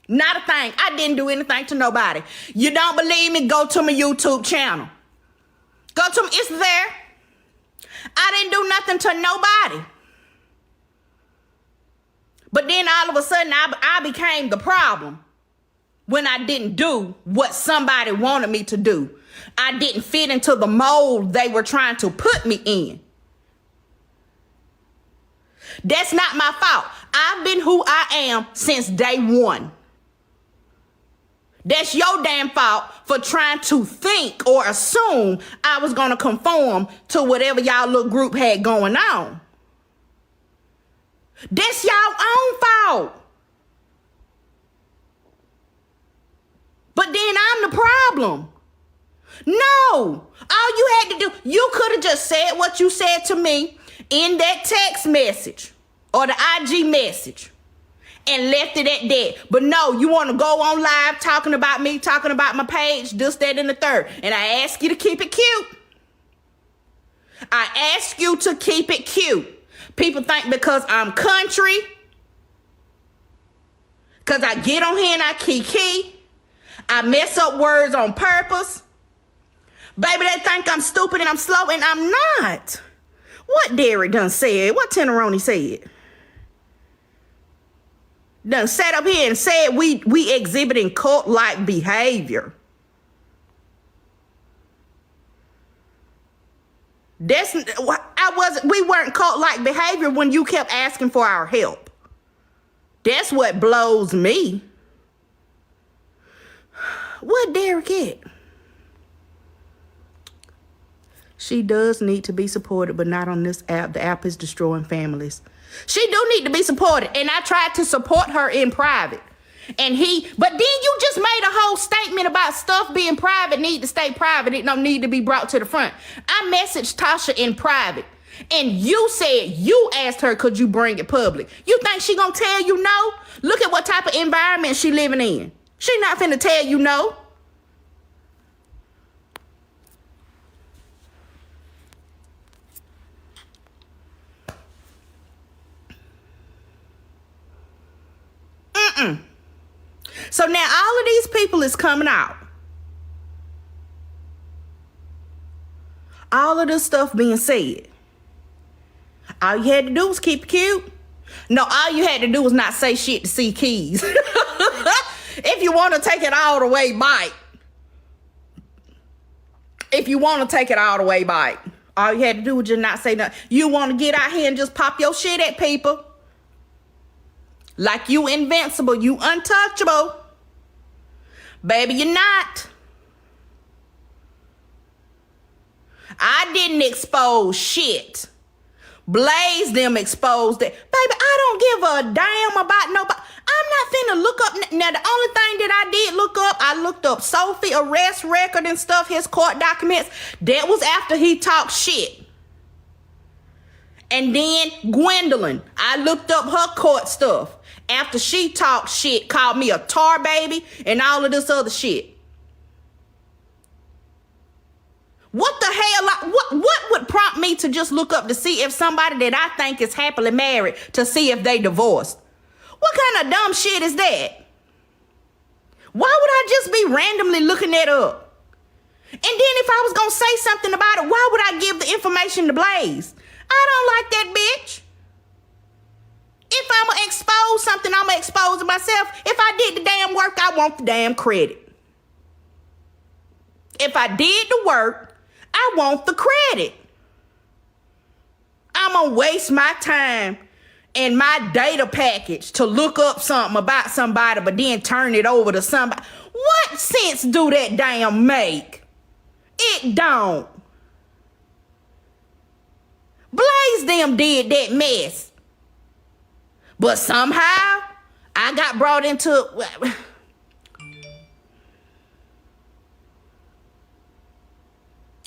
Not a thing. I didn't do anything to nobody. You don't believe me? Go to my YouTube channel. Go to me. It's there. I didn't do nothing to nobody. But then all of a sudden, I became the problem when I didn't do what somebody wanted me to do. I didn't fit into the mold they were trying to put me in. That's not my fault. I've been who I am since day one. That's your damn fault for trying to think or assume I was going to conform to whatever y'all little group had going on. That's y'all own fault. But then I'm the problem. No. All you had to do, you could have just said what you said to me in that text message or the IG message and left it at that. But no, you want to go on live talking about me, talking about my page, this, that, and the third. And I ask you to keep it cute. I ask you to keep it cute. People think because I'm country, because I get on here and I kiki, I mess up words on purpose. Baby, they think I'm stupid and I'm slow, and I'm not. What Derek done said? What Tenderoni said? Done sat up here and said we exhibiting cult-like behavior. We weren't cult-like behavior when you kept asking for our help. That's what blows me. What Derek at? She does need to be supported, but not on this app. The app is destroying families. She do need to be supported, and I tried to support her in private. But then you just made a whole statement about stuff being private, need to stay private. It don't need to be brought to the front. I messaged Tasha in private, and you said you asked her, could you bring it public? You think she gonna tell you no? Look at what type of environment she living in. She not finna tell you no. So now all of these people is coming out. All of this stuff being said. All you had to do was keep it cute. No, all you had to do was not say shit to see keys. If you want to take it all the way, bite. If you want to take it all the way, bite. All you had to do was just not say nothing. You want to get out here and just pop your shit at people. Like you invincible, you untouchable. Baby, you're not. I didn't expose shit. Blaze them exposed it. Baby, I don't give a damn about nobody. I'm not finna look up. Now, the only thing that I did look up, I looked up Sophie arrest record and stuff, his court documents. That was after he talked shit. And then Gwendolyn, I looked up her court stuff. After she talked shit, called me a tar baby and all of this other shit. What the hell? What would prompt me to just look up to see if somebody that I think is happily married, to see if they divorced? What kind of dumb shit is that? Why would I just be randomly looking that up? And then if I was going to say something about it, why would I give the information to Blaze? I don't like that bitch. If I'm going to expose something, I'm going to expose it myself. If I did the damn work, I want the damn credit. If I did the work, I want the credit. I'm going to waste my time and my data package to look up something about somebody, but then turn it over to somebody. What sense do that damn make? It don't. Blaze them did that mess. But somehow, I got brought into...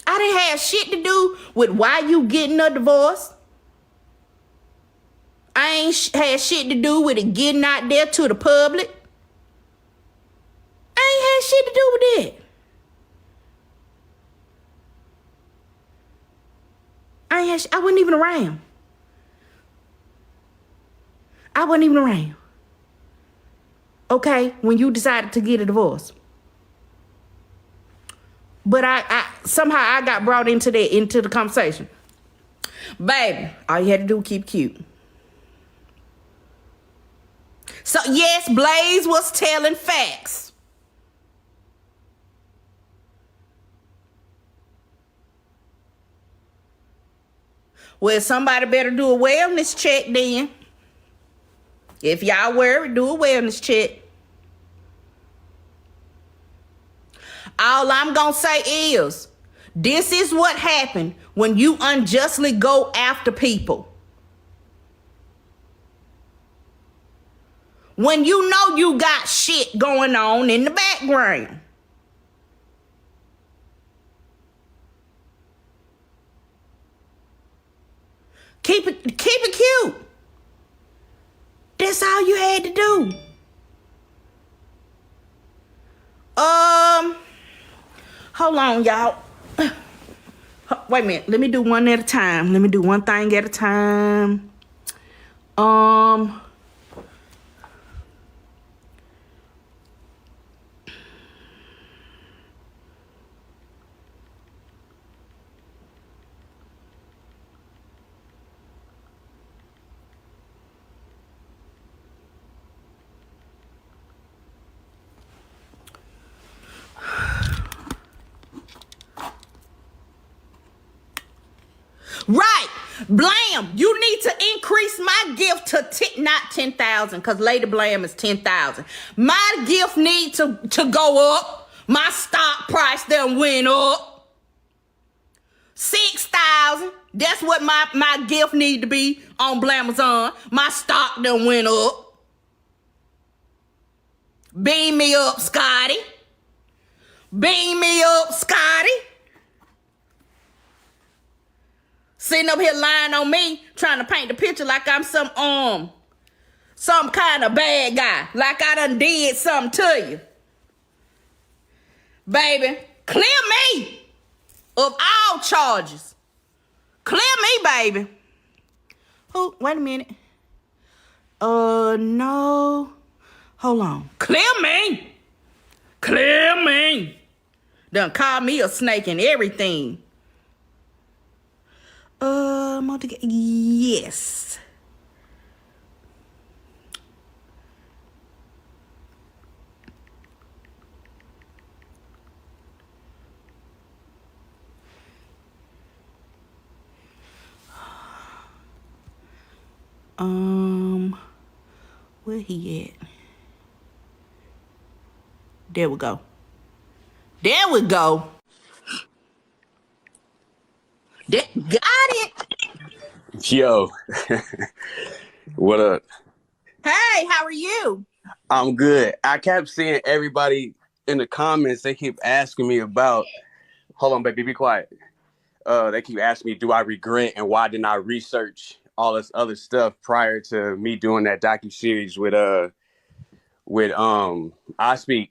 I didn't have shit to do with why you getting a divorce. I ain't had shit to do with it getting out there to the public. I ain't had shit to do with that. I wasn't even around. Okay, when you decided to get a divorce. But I somehow I got brought into the conversation. Baby, all you had to do was keep cute. So yes, Blaze was telling facts. Well, somebody better do a wellness check then. If y'all worried, do a wellness check. All I'm gonna say is, this is what happened when you unjustly go after people. When you know you got shit going on in the background. Keep it cute. That's all you had to do. Hold on, y'all. Wait a minute. Let me do one at a time. Let me do one thing at a time. Right. Blam, you need to increase my gift to not 10,000, because Lady Blam is 10,000. My gift need to go up. My stock price done went up. 6,000. That's what my gift need to be on Blamazon. My stock done went up. Beam me up, Scotty. Beam me up, Scotty. Sitting up here lying on me, trying to paint the picture like I'm some kind of bad guy. Like I done did something to you. Baby, clear me of all charges. Clear me, baby. Oh, wait a minute. No. Hold on. Clear me. Clear me. Done call me a snake and everything. Yes. Where he at? There we go. There we go. Got it. Yo, what up? Hey, how are you? I'm good. I kept seeing everybody in the comments. They keep asking me about. Hold on, baby, be quiet. They keep asking me, do I regret and why didn't I research all this other stuff prior to me doing that docuseries with ispeak.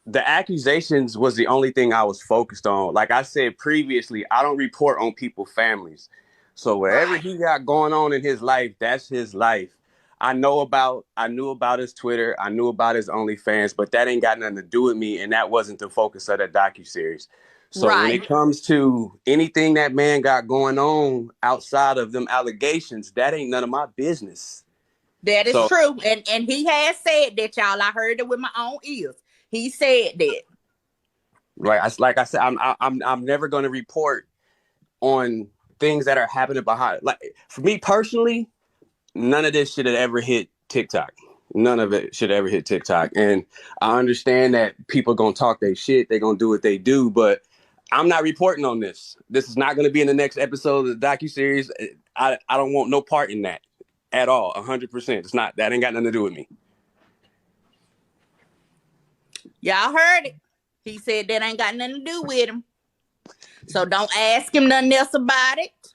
The accusations was the only thing I was focused on. Like I said previously, I don't report on people's families. So whatever he got going on in his life, that's his life. I knew about his Twitter, I knew about his OnlyFans, but that ain't got nothing to do with me, and that wasn't the focus of that docuseries. So when it comes to anything that man got going on outside of them allegations, that ain't none of my business. That is true. And he has said that, y'all. I heard it with my own ears. He said that. Right. Like I said, I'm never going to report on things that are happening behind. Like for me personally, none of this should have ever hit TikTok. None of it should ever hit TikTok. And I understand that people are going to talk their shit. They're going to do what they do. But I'm not reporting on this. This is not going to be in the next episode of the docuseries. I don't want no part in that at all. 100%. It's not. That ain't got nothing to do with me. Y'all heard it. He said that ain't got nothing to do with him. So don't ask him nothing else about it.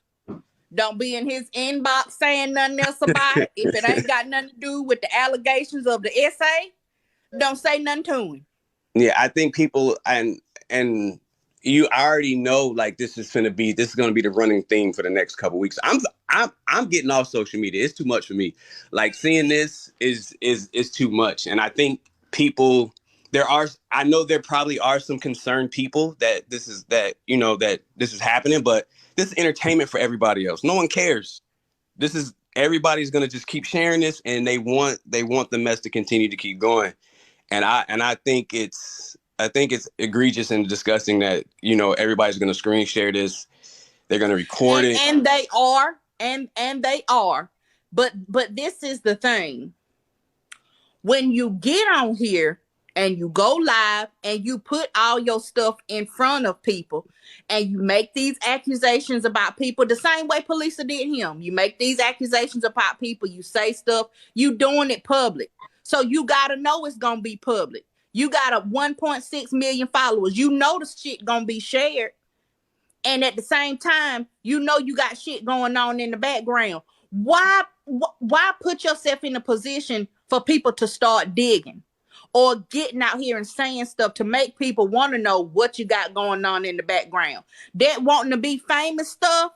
Don't be in his inbox saying nothing else about it. If it ain't got nothing to do with the allegations of the essay, don't say nothing to him. Yeah, I think people and you already know like this is gonna be the running theme for the next couple weeks. I'm getting off social media. It's too much for me. Like seeing this is too much. And I think people I know there probably are some concerned people that this is happening, but this is entertainment for everybody else. No one cares. Everybody's gonna just keep sharing this, and they want the mess to continue to keep going. And I think it's egregious and disgusting that everybody's gonna screen share this. They're gonna record it, and they are, and they are. But this is the thing: when you get on here and you go live and you put all your stuff in front of people and you make these accusations about people the same way police did him. You make these accusations about people, you say stuff, you doing it public. So you got to know it's going to be public. You got a 1.6 million followers. You know the shit going to be shared. And at the same time, you know you got shit going on in the background. Why put yourself in a position for people to start digging or getting out here and saying stuff to make people want to know what you got going on in the background? That wanting to be famous stuff,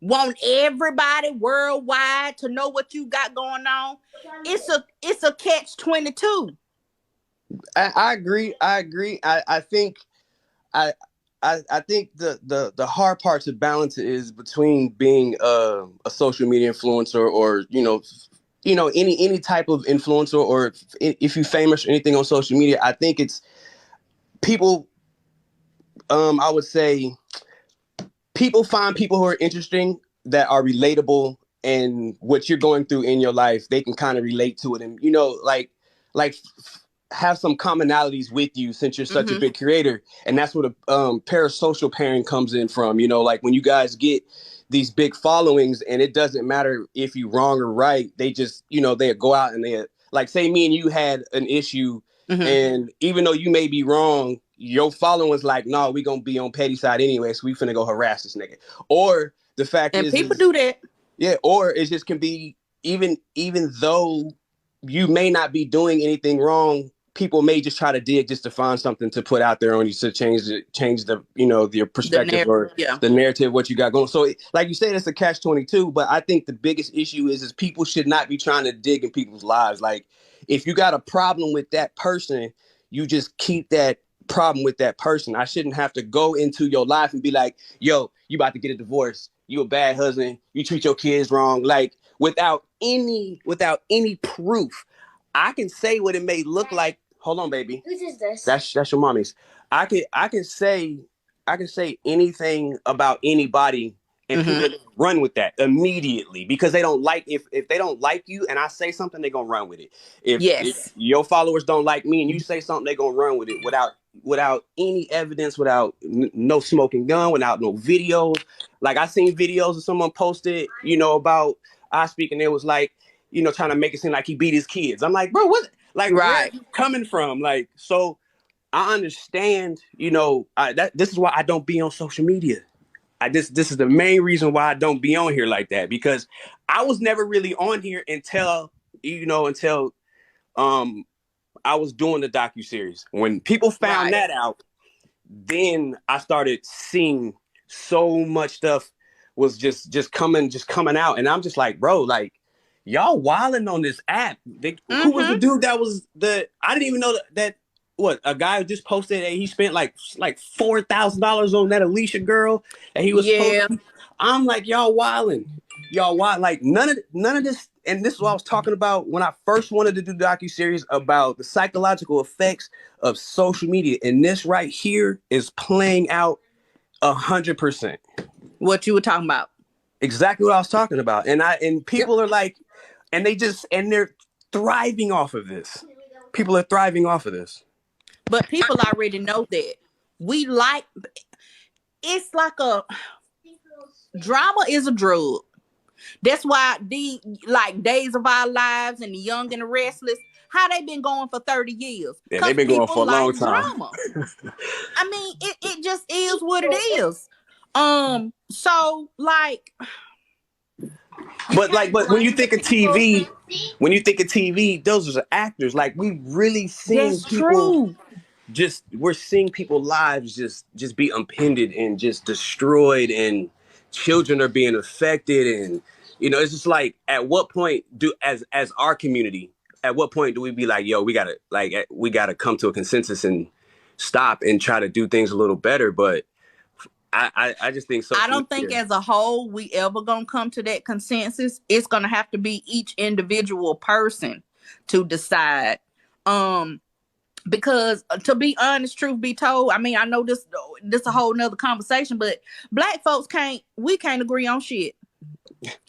want everybody worldwide to know what you got going on. It's a catch-22. I agree. I think the hard part to balance is between being a social media influencer or any type of influencer, or if you're famous or anything on social media. I think it's people. I would say people find people who are interesting, that are relatable, and what you're going through in your life, they can kind of relate to it, and have some commonalities with you, since you're such a big creator. And that's where the parasocial pairing comes in from. Like when you guys get these big followings, and it doesn't matter if you're wrong or right, they just they go out and they, like, say me and you had an issue, and even though you may be wrong, your following's like, no, we gonna be on petty side anyway, so we finna go harass this nigga. Or the fact is people do that. Yeah, or it just can be, even though you may not be doing anything wrong, people may just try to dig just to find something to put out there on you, to change the your perspective, or the narrative of what you got going. So like you said, it's a catch-22, but I think the biggest issue is people should not be trying to dig in people's lives. Like, if you got a problem with that person, you just keep that problem with that person. I shouldn't have to go into your life and be like, yo, you about to get a divorce, you a bad husband, you treat your kids wrong, like without any proof. I can say what it may look like. Hold on, baby. Whose is this? That's your mommy's. I can say anything about anybody, and people run with that immediately, because they don't like, if they don't like you and I say something, they're gonna run with it. If your followers don't like me and you say something, they're gonna run with it without any evidence, without no smoking gun, without no video. Like, I seen videos of someone posted, about ispeak, and it was like, trying to make it seem like he beat his kids. I'm like, bro, what? Like, where are you coming from? Like, so I understand, this is why I don't be on social media. This is the main reason why I don't be on here like that, because I was never really on here until I was doing the docuseries. When people found that out, then I started seeing so much stuff was just coming out, and I'm just like, bro, like, y'all wilding on this app. Who was the dude that was I didn't even know that what, a guy just posted that he spent like $4,000 on that Alicia girl, and he was posting. I'm like, y'all wilding. Like, none of this. And this is what I was talking about when I first wanted to do the docuseries about the psychological effects of social media. And this right here is playing out 100%. What you were talking about. Exactly what I was talking about. And people are like, and they're thriving off of this. People are thriving off of this. But people already know that. It's like drama is a drug. That's why the Days of Our Lives and The Young and the Restless, how they been going for 30 years. Yeah, they've been going for a long time. Drama. I mean, it just is what it is. So like, but when you think of TV, those are actors. Like, we really seeing that's people. True. We're seeing people's lives just be upended and just destroyed, and children are being affected, and it's just like, at what point do as our community, at what point do we be like, yo, we gotta come to a consensus and stop and try to do things a little better? But I just think I social don't think media. as a whole we ever gonna come to that consensus. It's gonna have to be each individual person to decide. Because to be honest, truth be told, I mean, I know this a whole nother conversation, but black folks can't agree on shit.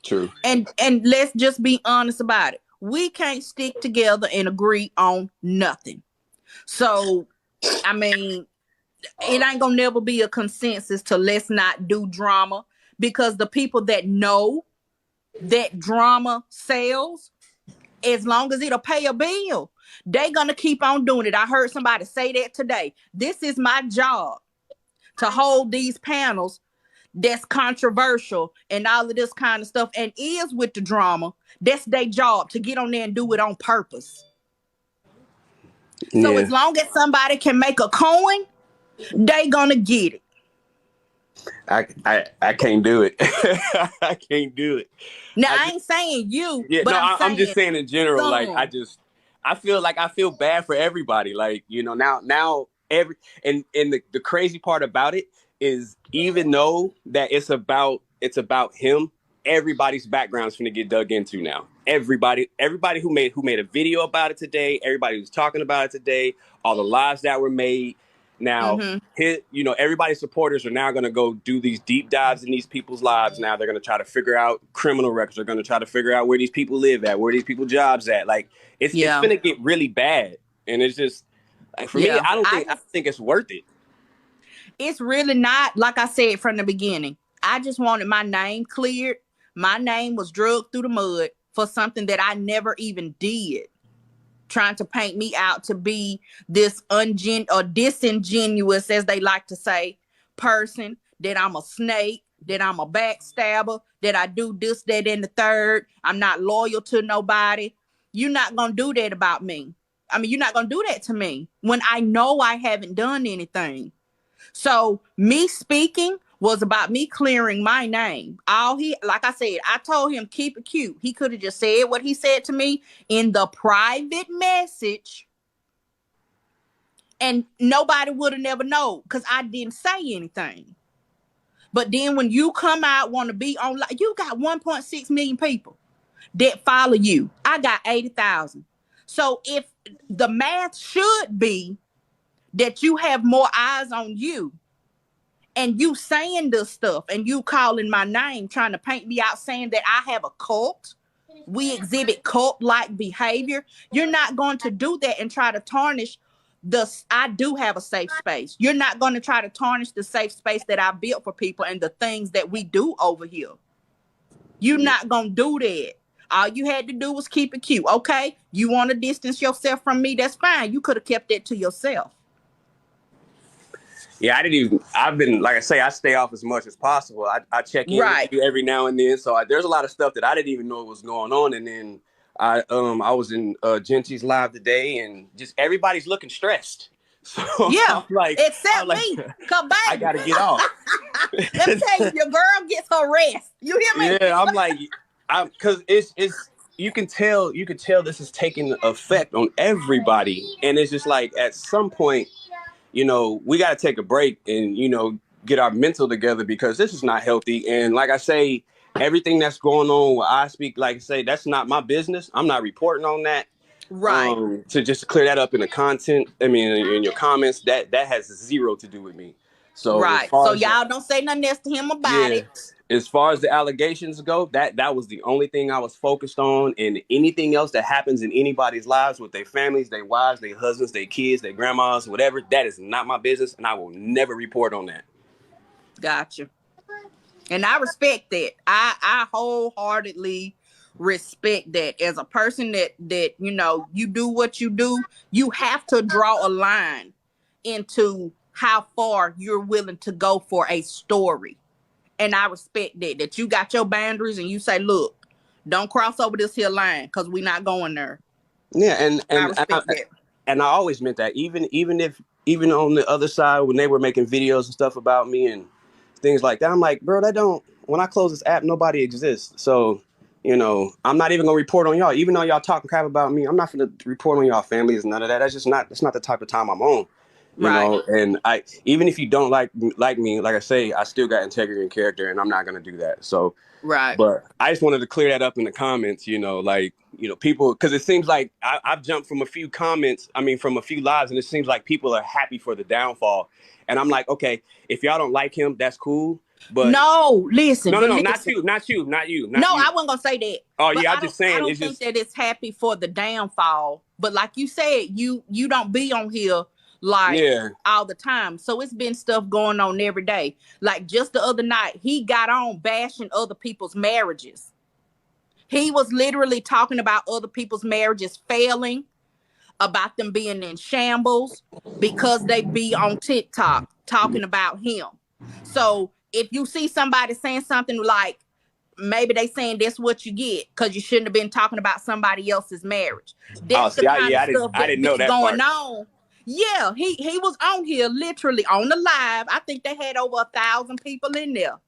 True. And let's just be honest about it. We can't stick together and agree on nothing. So, I mean, it ain't gonna never be a consensus to let's not do drama, because the people that know that drama sells, as long as it'll pay a bill, they gonna keep on doing it. I heard somebody say that today. This is my job, to hold these panels that's controversial and all of this kind of stuff, and is with the drama. That's their job, to get on there and do it on purpose. So Yeah. as long as somebody can make a coin, they gonna get it. I can't do it. I can't do it. Now I ain't saying you, Yeah, but no, I'm just saying saying in general. Like, some. I feel bad for everybody. Like, now the crazy part about it is, even though that it's about him, everybody's background's gonna get dug into now. Everybody who made a video about it today, everybody who's talking about it today, all the lives that were made. Now, everybody's supporters are now going to go do these deep dives in these people's lives. Now they're going to try to figure out criminal records. They're going to try to figure out where these people live at, where these people jobs at. Like, it's Yeah. going to get really bad. And it's just, like, for me, I don't think it's worth it. It's really not. Like I said from the beginning, I just wanted my name cleared. My name was drugged through the mud for something that I never even did, trying to paint me out to be this disingenuous, as they like to say, person, that I'm a snake, that I'm a backstabber, that I do this, that, and the third. I'm not loyal to nobody. You're not going to do that about me. I mean, you're not going to do that to me when I know I haven't done anything. So me speaking was about me clearing my name. Like I said, I told him, keep it cute. He could have just said what he said to me in the private message, and nobody would have never known, because I didn't say anything. But then when you come out, want to be online, you got 1.6 million people that follow you. I got 80,000. So if the math should be that you have more eyes on you, and you saying this stuff, and you calling my name, trying to paint me out, saying that I have a cult, we exhibit cult-like behavior, you're not going to do that and try to tarnish I do have a safe space. You're not going to try to tarnish the safe space that I built for people and the things that we do over here. You're not going to do that. All you had to do was keep it cute. Okay, you want to distance yourself from me, that's fine. You could have kept that to yourself. Yeah, I've been, like I say, I stay off as much as possible. I check in with you every now and then. So there's a lot of stuff that I didn't even know was going on. And then I was in Gentie's live today, and just everybody's looking stressed. So yeah, except like, me. Cause baby, I gotta get off. Let me tell you, your girl gets her rest. You hear me? Yeah, I'm like, because it's you can tell this is taking effect on everybody, and it's just like, at some point, we got to take a break and, get our mental together, because this is not healthy. And like I say, everything that's going on with ispeak, like I say, that's not my business. I'm not reporting on that. Right. To just clear that up in the content, in your comments, that has zero to do with me. So right. So y'all don't say nothing else to him about it. As far as the allegations go, that was the only thing I was focused on. And anything else that happens in anybody's lives with their families, their wives, their husbands, their kids, their grandmas, whatever, that is not my business, and I will never report on that. Gotcha. And I respect that. I wholeheartedly respect that. As a person that you do what you do, you have to draw a line into how far you're willing to go for a story. And I respect that you got your boundaries, and you say, look, don't cross over this here line, because we're not going there. Yeah, and I respect that. And I always meant that. Even on the other side, when they were making videos and stuff about me and things like that, I'm like, bro, that don't when I close this app, nobody exists. So, you know, I'm not even gonna report on y'all. Even though y'all talking crap about me, I'm not gonna report on y'all families, none of that. That's not the type of time I'm on. You Right. know, and even if you don't like me, like I say, I still got integrity and character, and I'm not gonna do that. So, Right. but I just wanted to clear that up in the comments, you know, like, you know, people, because it seems like I've jumped from a few comments, from a few lives, and it seems like people are happy for the downfall. And I'm like, okay, if y'all don't like him, that's cool. But no, listen, no, but not listen. you, not you, not you, No, not you. I wasn't gonna say that. Oh But yeah, I'm just I saying don't it's think just that it's happy for the downfall. But like you said, you don't be on here like yeah. all the time. So it's been stuff going on every day. Like just the other night, he got on bashing other people's marriages. He was literally talking about other people's marriages failing, about them being in shambles because they be on TikTok talking about him. So if you see somebody saying something like, maybe they saying that's what you get because you shouldn't have been talking about somebody else's marriage. Oh, That's the see, kind of stuff I that didn't know be that going part. on. Yeah, he was on here literally on the live. I think they had over 1,000 people in there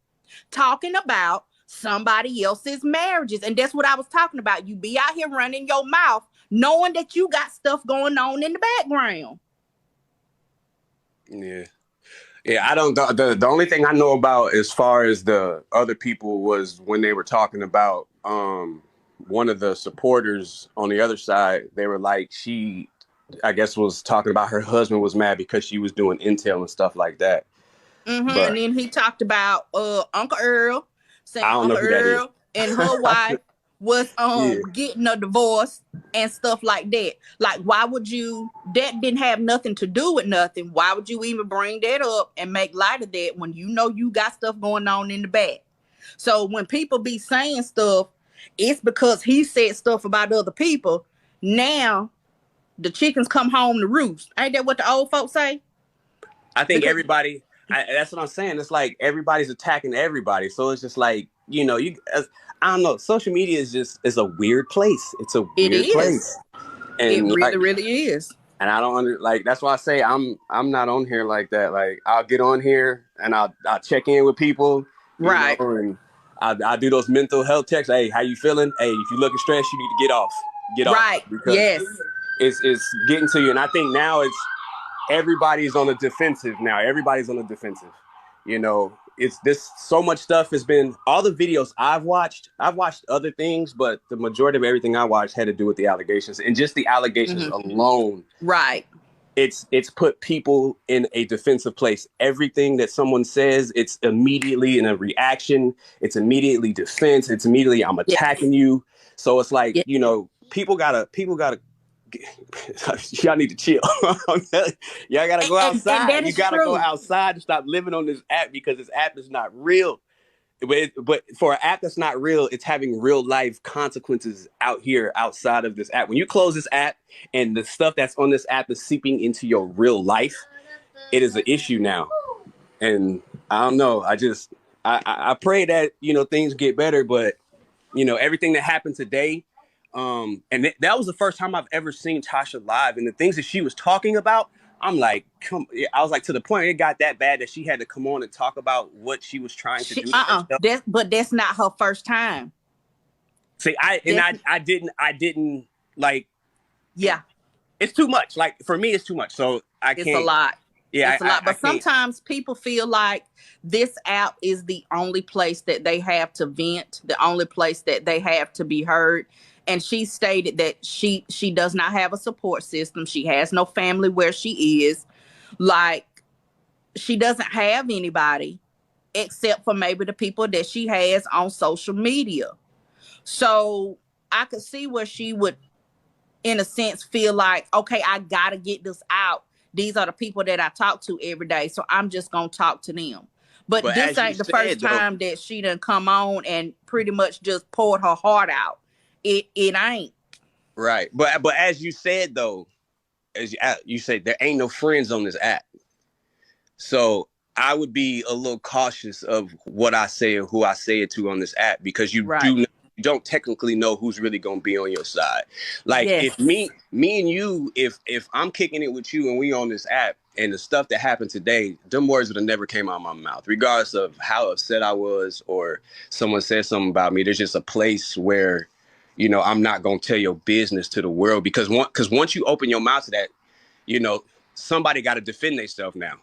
talking about somebody else's marriages. And that's what I was talking about. You be out here running your mouth knowing that you got stuff going on in the background. Yeah. Yeah, I don't. The only thing I know about as far as the other people was when they were talking about one of the supporters on the other side. They were like, she, I guess, was talking about her husband was mad because she was doing intel and stuff like that. And But then he talked about Uncle Earl, I saying don't know Uncle who that is. Earl and her wife was Yeah. getting a divorce and stuff like that. Like, why would you, that didn't have nothing to do with nothing. Why would you even bring that up and make light of that when you know you got stuff going on in the back? So when people be saying stuff, it's because he said stuff about other people. Now the chickens come home to roost. Ain't that what the old folks say? I think Because everybody. That's what I'm saying. It's like everybody's attacking everybody. So it's just like, you know, I don't know. Social media is a weird place. It's a it weird is. place, It and really, like, really is. and I don't like. That's why I say I'm not on here like that. Like, I'll get on here and I'll check in with people, you know, Right. and I do those mental health checks. Hey, how you feeling? Hey, if you looking stressed, you need to get off, Right. because Yes. it's getting to you. And I think now it's everybody's on the defensive now. Everybody's on the defensive. You know, it's this so much stuff has been all the videos I've watched. I've watched other things, but the majority of everything I watched had to do with the allegations, and just the allegations alone. Right. It's put people in a defensive place. Everything that someone says, it's immediately in a reaction. It's immediately defense. It's immediately I'm Yes. attacking you. So it's like, Yes. you know, people gotta y'all need to chill. Y'all gotta go And outside. that You is gotta go true. outside and stop living on this app, because this app is not real. But for an app that's not real, it's having real life consequences out here outside of this app. When you close this app and the stuff that's on this app is seeping into your real life, it is an issue now. And I don't know. I pray that, you know, things get better, but you know, everything that happened today. That was the first time I've ever seen Tasha live, and the things that she was talking about, I'm like, I was like, to the point it got that bad that she had to come on and talk about what she was trying to do to herself. That's not her first time. See, I didn't like. Yeah. It's too much. Like, for me, it's too much. So I It's a can't. lot. Yeah, It's a lot. I But can't. sometimes people feel like this app is the only place that they have to vent, the only place that they have to be heard. And she stated that she does not have a support system. She has no family where she is. Like, she doesn't have anybody except for maybe the people that she has on social media. So I could see where she would, in a sense, feel like, okay, I gotta get this out. These are the people that I talk to every day, so I'm just gonna talk to them. But But this as you ain't the first said, though, time that she done come on and pretty much just poured her heart out. It ain't. right. But as you said, though, as you said, there ain't no friends on this app. So I would be a little cautious of what I say or who I say it to on this app, because Right. you don't technically know who's really going to be on your side. Like, Yes. if me and you, if I'm kicking it with you and we on this app, And the stuff that happened today, them words would have never came out of my mouth, regardless of how upset I was or someone said something about me. There's just a place where, I'm not going to tell your business to the world because once you open your mouth to that, somebody got to defend themselves now.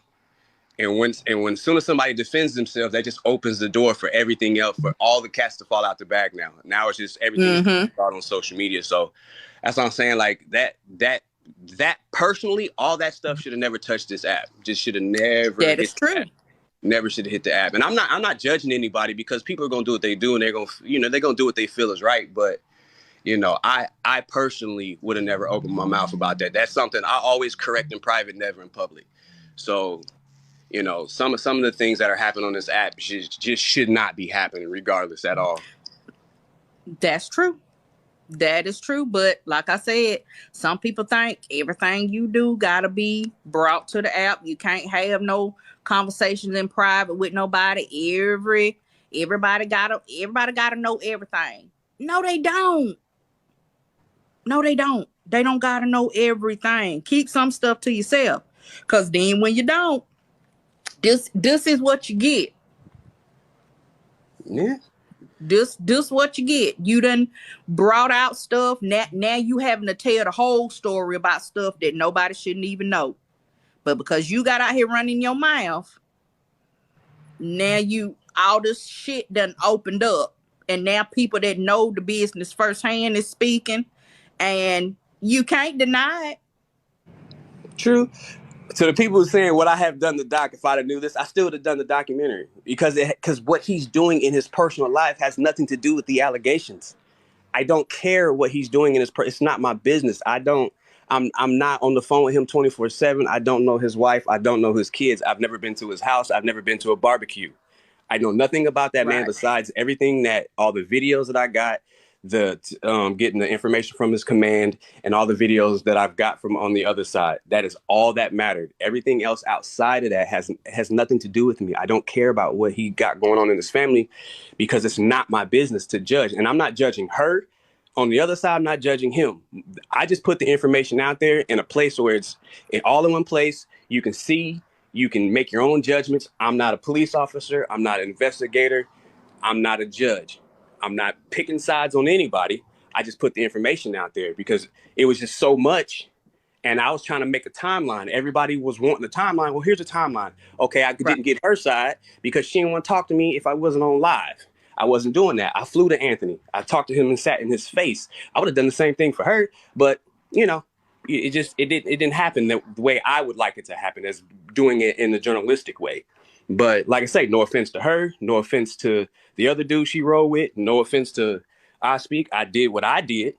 And when soon as somebody defends themselves, that just opens the door for everything else, for all the cats to fall out the bag now. Now it's just everything is out on social media. So that's what I'm saying. Like that personally, all that stuff should have never touched this app. Just should have never That hit is true. the app. Never should have hit the app. And I'm not judging anybody because people are gonna do what they do and they're gonna do what they feel is right. But I personally would have never opened my mouth about that. That's something I always correct in private, never in public. So some of the things that are happening on this app just should not be happening, regardless at all. That's true. That is true. But like I said, some people think everything you do gotta be brought to the app. You can't have no conversations in private with nobody. Everybody gotta know everything. No, they don't. No, they don't. They don't gotta know everything. Keep some stuff to yourself. Cause then when you don't, this is what you get. Yeah. This what you get. You done brought out stuff. Now you having to tell the whole story about stuff that nobody shouldn't even know. But because you got out here running your mouth, now all this shit done opened up. And now people that know the business firsthand is speaking. And you can't deny it. True. To the people who saying, would I have done the doc if I'd have knew this? I still would have done the documentary because what he's doing in his personal life has nothing to do with the allegations. I don't care what he's doing in it's not my business. I'm not on the phone with him 24/7. I don't know his wife. I don't know his kids. I've never been to his house. I've never been to a barbecue. I know nothing about that man besides everything all the videos that I got, getting the information from his command and all the videos that I've got from on the other side. That is all that mattered. Everything else outside of that has nothing to do with me. I don't care about what he got going on in his family because it's not my business to judge. And I'm not judging her. On the other side, I'm not judging him. I just put the information out there in a place where it's all in one place. You can see, you can make your own judgments. I'm not a police officer. I'm not an investigator. I'm not a judge. I'm not picking sides on anybody. I just put the information out there because it was just so much. And I was trying to make a timeline. Everybody was wanting the timeline. Well, here's a timeline. Okay, I didn't get her side because she didn't want to talk to me if I wasn't on live. I wasn't doing that. I flew to Anthony. I talked to him and sat in his face. I would have done the same thing for her. But, it didn't happen the way I would like it to happen, as doing it in the journalistic way. But like I say, no offense to her, no offense to the other dude she rode with, no offense to ispeak. I did what I did,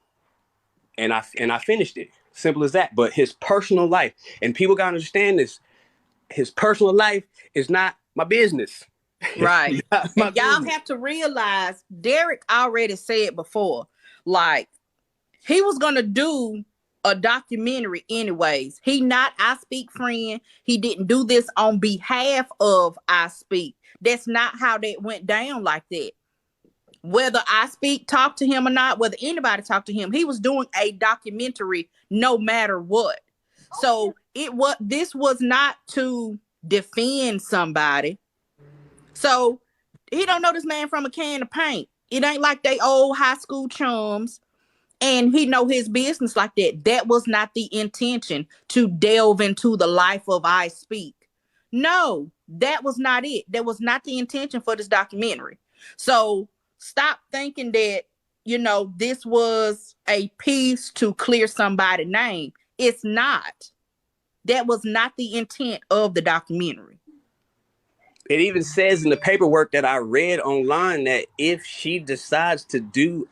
and I finished it. Simple as that. But his personal life, and people gotta understand this, his personal life is not my business. Right. And y'all have to realize, Derek already said before, like, he was gonna do a documentary anyways. He not ispeak friend. He didn't do this on behalf of ispeak. That's not how that went down like that. Whether ispeak talked to him or not, whether anybody talked to him, he was doing a documentary no matter what. So this was not to defend somebody. So he don't know this man from a can of paint. It ain't like they old high school chums. And he know his business like that. That was not the intention, to delve into the life of ispeak. No, that was not it. That was not the intention for this documentary. So stop thinking that, this was a piece to clear somebody's name. It's not. That was not the intent of the documentary. It even says in the paperwork that I read online that if she decides to do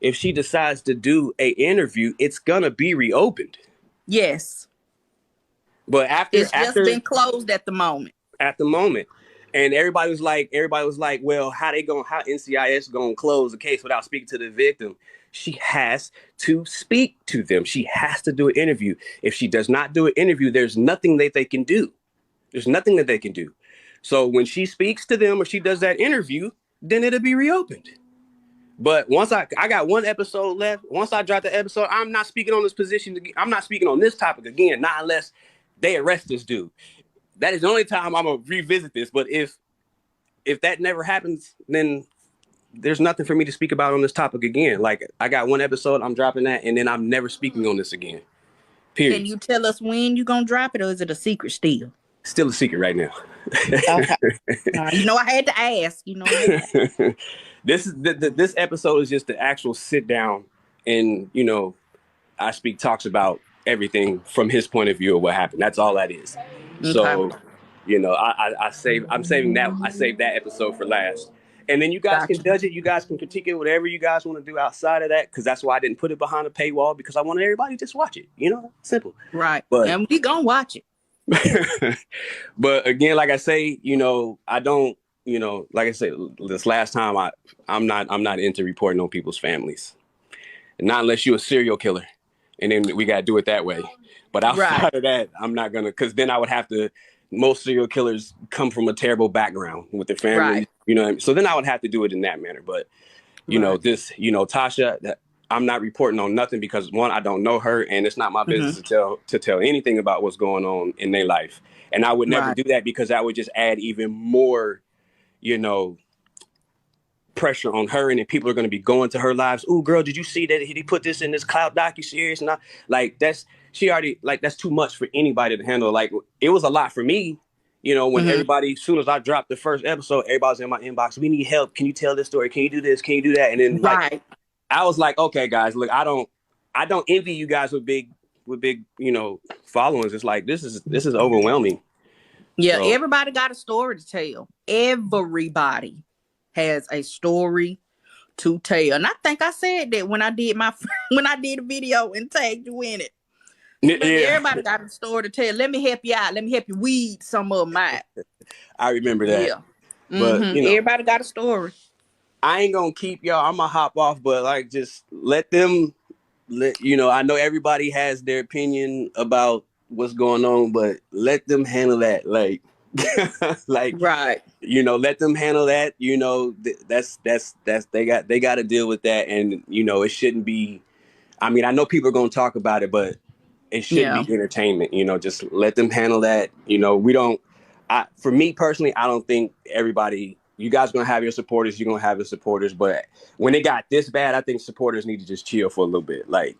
if she decides to do an interview, it's gonna be reopened. Yes. But it's just been closed at the moment. At the moment. And everybody was like, well, how NCIS gonna close the case without speaking to the victim? She has to speak to them. She has to do an interview. If she does not do an interview, there's nothing that they can do. There's nothing that they can do. So when she speaks to them or she does that interview, then it'll be reopened. But once I got one episode left. Once I drop the episode, I'm not speaking on this position. I'm not speaking on this topic again. Not unless they arrest this dude. That is the only time I'm gonna revisit this. But if that never happens, then there's nothing for me to speak about on this topic again. Like, I got one episode, I'm dropping that, and then I'm never speaking on this again. Period. Can you tell us when you're gonna drop it, or is it a secret still? Still a secret right now. Okay. You know, I had to ask. You know, this episode is just the actual sit down, and you know, I Speak talks about everything from his point of view of what happened. That's all that is. Okay. So, you know, I'm saving that. I saved that episode for last. And then you guys can judge it. You guys can critique it, whatever you guys want to do outside of that. Because that's why I didn't put it behind a paywall, because I wanted everybody to just watch it. You know, simple. Right. But, and we gonna watch it. But again, like I say, you know, I don't, you know, like I said, this last time, I'm not into reporting on people's families. Not unless you're a serial killer. And then we got to do it that way. But outside of that, I'm not going to, because then I would have to, most serial killers come from a terrible background with their family, you know what I mean? So then I would have to do it in that manner. But, you know, this, you know, Tasha, I'm not reporting on nothing because, one, I don't know her, and it's not my business to tell anything about what's going on in their life. And I would never do that, because that would just add even more, you know, pressure on her, and then people are going to be going to her lives. Oh, girl, did you see that he put this in this Cloud docu-series? And like, that's too much for anybody to handle. Like, it was a lot for me, you know, when everybody, as soon as I dropped the first episode, everybody's in my inbox. We need help. Can you tell this story? Can you do this? Can you do that? And then like, I was like, okay, guys, look, I don't envy you guys with big, you know, followings. It's like, this is overwhelming. Yeah. So, everybody got a story to tell. Everybody has a story to tell. And I think I said that when I did a video and tagged you in it. Everybody got a story to tell. Let me help you out. Let me help you weed some of them out. I remember that. Yeah. But you know, everybody got a story. I ain't gonna keep y'all. I'm gonna hop off, but like, just let you know, I know everybody has their opinion about what's going on, but let them handle that. Like, like, you know, let them handle that. You know, that's they got to deal with that. And, you know, it shouldn't be, I mean, I know people are going to talk about it, but it should be entertainment. You know, just let them handle that. You know, for me personally, I don't think everybody, you guys are going to have your supporters, you're going to have your supporters, but when it got this bad, I think supporters need to just chill for a little bit. Like,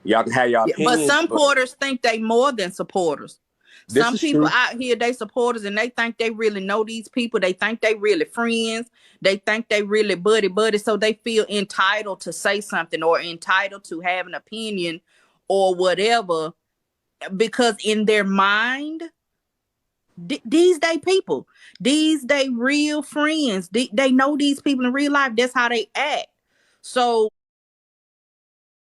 y'all can have y'all opinions. But some supporters think they more than supporters. Some people out here, they supporters, and they think they really know these people. They think they really friends. They think they really buddy. So they feel entitled to say something, or entitled to have an opinion or whatever, because in their mind, these they people, these they real friends. They know these people in real life. That's how they act. So